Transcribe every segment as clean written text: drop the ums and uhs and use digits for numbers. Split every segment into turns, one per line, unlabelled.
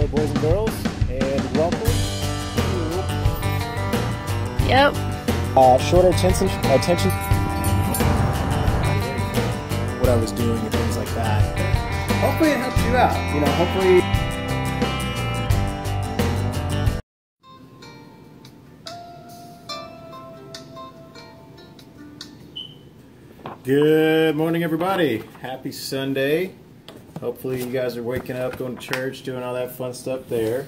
Hello, boys and girls, and welcome to shorter attention, what I was doing and things like that. Hopefully it helps you out. You know, hopefully. Good morning, everybody. Happy Sunday. Hopefully you guys are waking up, going to church, doing all that fun stuff there.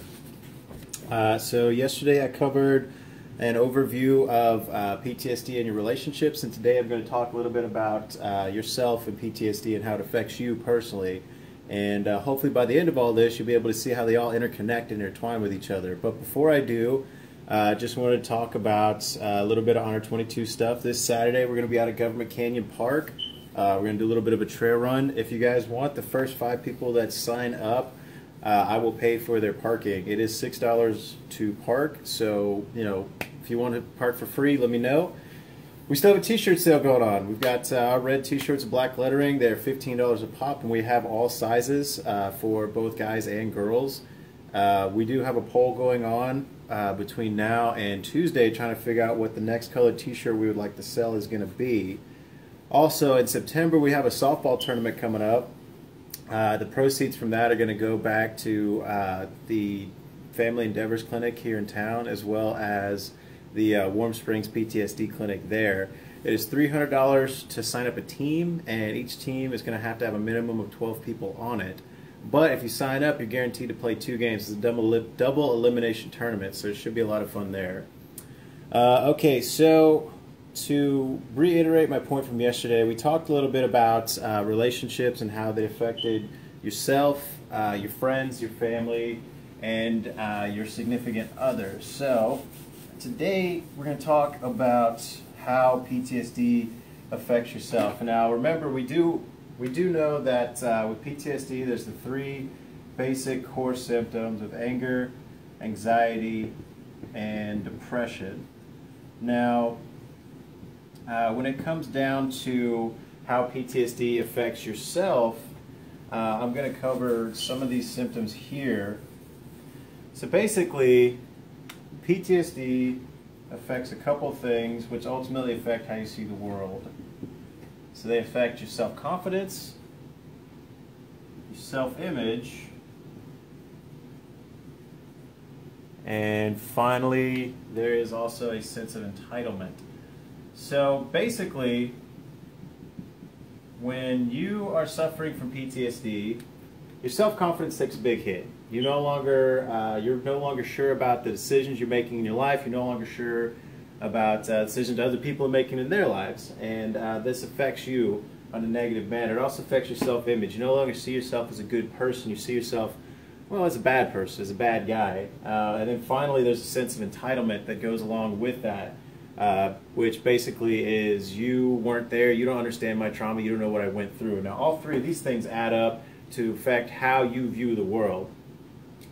So yesterday I covered an overview of PTSD and your relationships, and today I'm going to talk a little bit about yourself and PTSD and how it affects you personally. And hopefully by the end of all this, you'll be able to see how they all interconnect and intertwine with each other. But before I do, just wanted to talk about a little bit of Honor 22 stuff. This Saturday we're going to be out at Government Canyon Park. We're going to do a little bit of a trail run. If you guys want, the first 5 people that sign up, I will pay for their parking. It is $6 to park, so you know, if you want to park for free, let me know. We still have a t-shirt sale going on. We've got our red t-shirts with black lettering. They're $15 a pop, and we have all sizes for both guys and girls. We do have a poll going on between now and Tuesday, trying to figure out what the next colored t-shirt we would like to sell is going to be. Also, in September, we have a softball tournament coming up. The proceeds from that are going to go back to the Family Endeavors Clinic here in town, as well as the Warm Springs PTSD Clinic there. It is $300 to sign up a team, and each team is going to have a minimum of 12 people on it. But if you sign up, you're guaranteed to play 2 games. It's a double elimination tournament, so it should be a lot of fun there. Okay, so to reiterate my point from yesterday, we talked a little bit about relationships and how they affected yourself, your friends, your family, and your significant others. So today we're going to talk about how PTSD affects yourself. Now remember, we do know that with PTSD there's the 3 basic core symptoms of anger, anxiety, and depression. Now when it comes down to how PTSD affects yourself, I'm going to cover some of these symptoms here. So basically, PTSD affects a couple things which ultimately affect how you see the world. So they affect your self-confidence, your self-image, and finally, there is also a sense of entitlement. So basically, when you are suffering from PTSD, your self-confidence takes a big hit. You're no longer sure about the decisions you're making in your life. You're no longer sure about decisions other people are making in their lives, and this affects you on a negative manner. It also affects your self-image. You no longer see yourself as a good person. You see yourself, well, as a bad person, as a bad guy. And then finally, there's a sense of entitlement that goes along with that. Which basically is, you weren't there, you don't understand my trauma, you don't know what I went through. Now all 3 of these things add up to affect how you view the world.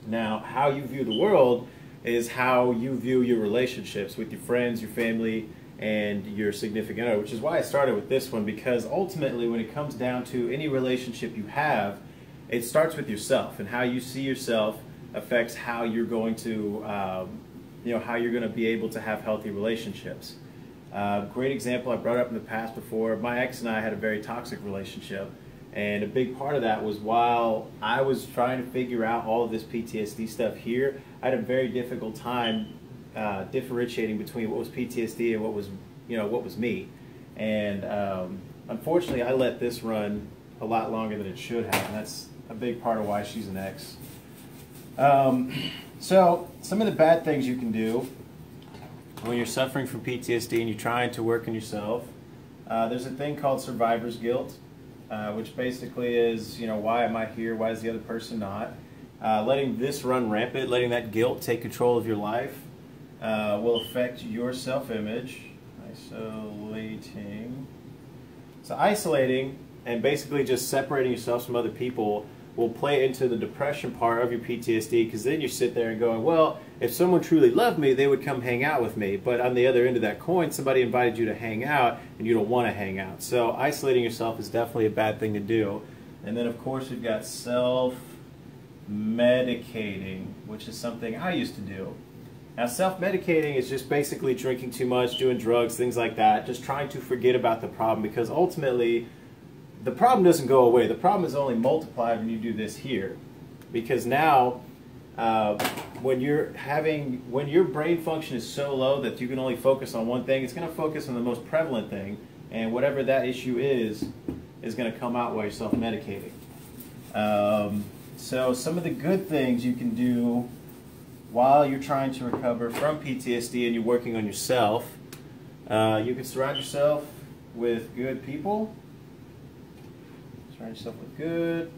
Now how you view the world is how you view your relationships with your friends, your family, and your significant other, which is why I started with this one, because ultimately when it comes down to any relationship you have, it starts with yourself, and how you see yourself affects how you're going to how you're going to be able to have healthy relationships. Great example I brought up in the past before, my ex and I had a very toxic relationship, and a big part of that was while I was trying to figure out all of this PTSD stuff here, I had a very difficult time differentiating between what was PTSD and what was me. And unfortunately I let this run a lot longer than it should have, and that's a big part of why she's an ex. So, some of the bad things you can do when you're suffering from PTSD and you're trying to work on yourself, there's a thing called survivor's guilt, which basically is, why am I here? Why is the other person not? Letting this run rampant, letting that guilt take control of your life, will affect your self-image. Isolating and basically just separating yourself from other people will play into the depression part of your PTSD, because then you sit there and going, well, if someone truly loved me, they would come hang out with me. But on the other end of that coin, somebody invited you to hang out and you don't want to hang out. So isolating yourself is definitely a bad thing to do. And then of course we've got self self-medicating, which is something I used to do. Now, self-medicating is just basically drinking too much, doing drugs, things like that, just trying to forget about the problem, because ultimately the problem doesn't go away. The problem is only multiplied when you do this here. Because now, when your brain function is so low that you can only focus on one thing, it's going to focus on the most prevalent thing, and whatever that issue is going to come out while you're self-medicating. So some of the good things you can do while you're trying to recover from PTSD and you're working on yourself, you can surround yourself with good people. Surround yourself with good.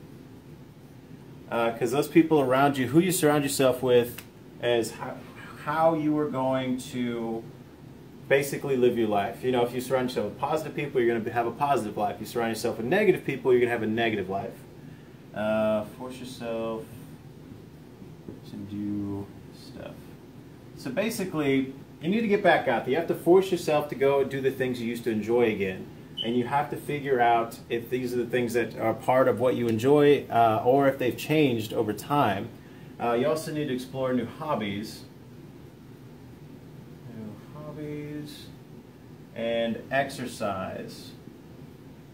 Because those people around you, who you surround yourself with, is how you are going to basically live your life. You know, if you surround yourself with positive people, you're going to have a positive life. If you surround yourself with negative people, you're going to have a negative life. Force yourself to do stuff. So basically, you need to get back out there. You have to force yourself to go and do the things you used to enjoy again. And you have to figure out if these are the things that are part of what you enjoy, or if they've changed over time. You also need to explore new hobbies. And exercise.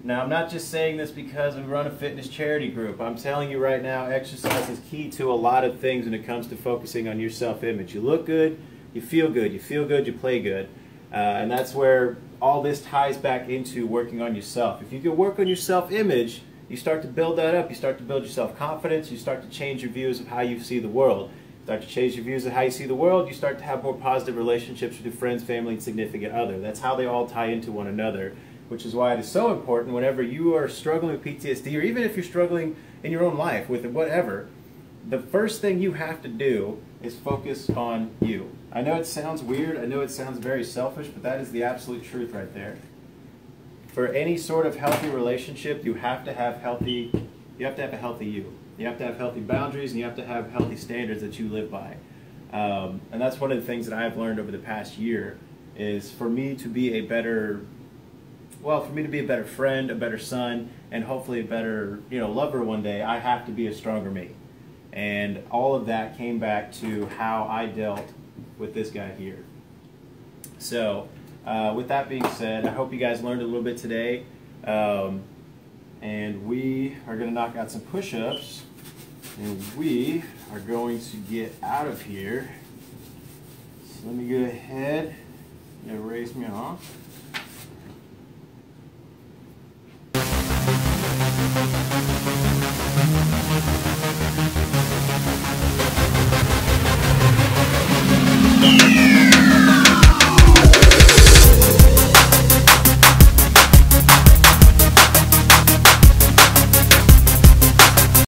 Now, I'm not just saying this because we run a fitness charity group. I'm telling you right now, exercise is key to a lot of things when it comes to focusing on your self-image. You look good, you feel good, you play good. And that's where all this ties back into working on yourself. If you can work on your self-image, you start to build that up. You start to build your self-confidence. You start to change your views of how you see the world. You start to change your views of how you see the world. You start to have more positive relationships with your friends, family, and significant other. That's how they all tie into one another, which is why it is so important whenever you are struggling with PTSD, or even if you're struggling in your own life with whatever, the first thing you have to do is focus on you. I know it sounds weird, I know it sounds very selfish, but that is the absolute truth right there. For any sort of healthy relationship, you have to have a healthy you. You have to have healthy boundaries, and you have to have healthy standards that you live by. And that's one of the things that I've learned over the past year, is for me to be a better friend, a better son, and hopefully a better, lover one day, I have to be a stronger me. And all of that came back to how I dealt with this guy here. So, with that being said, I hope you guys learned a little bit today. And we are going to knock out some push-ups, and we are going to get out of here. So let me go ahead and erase me off.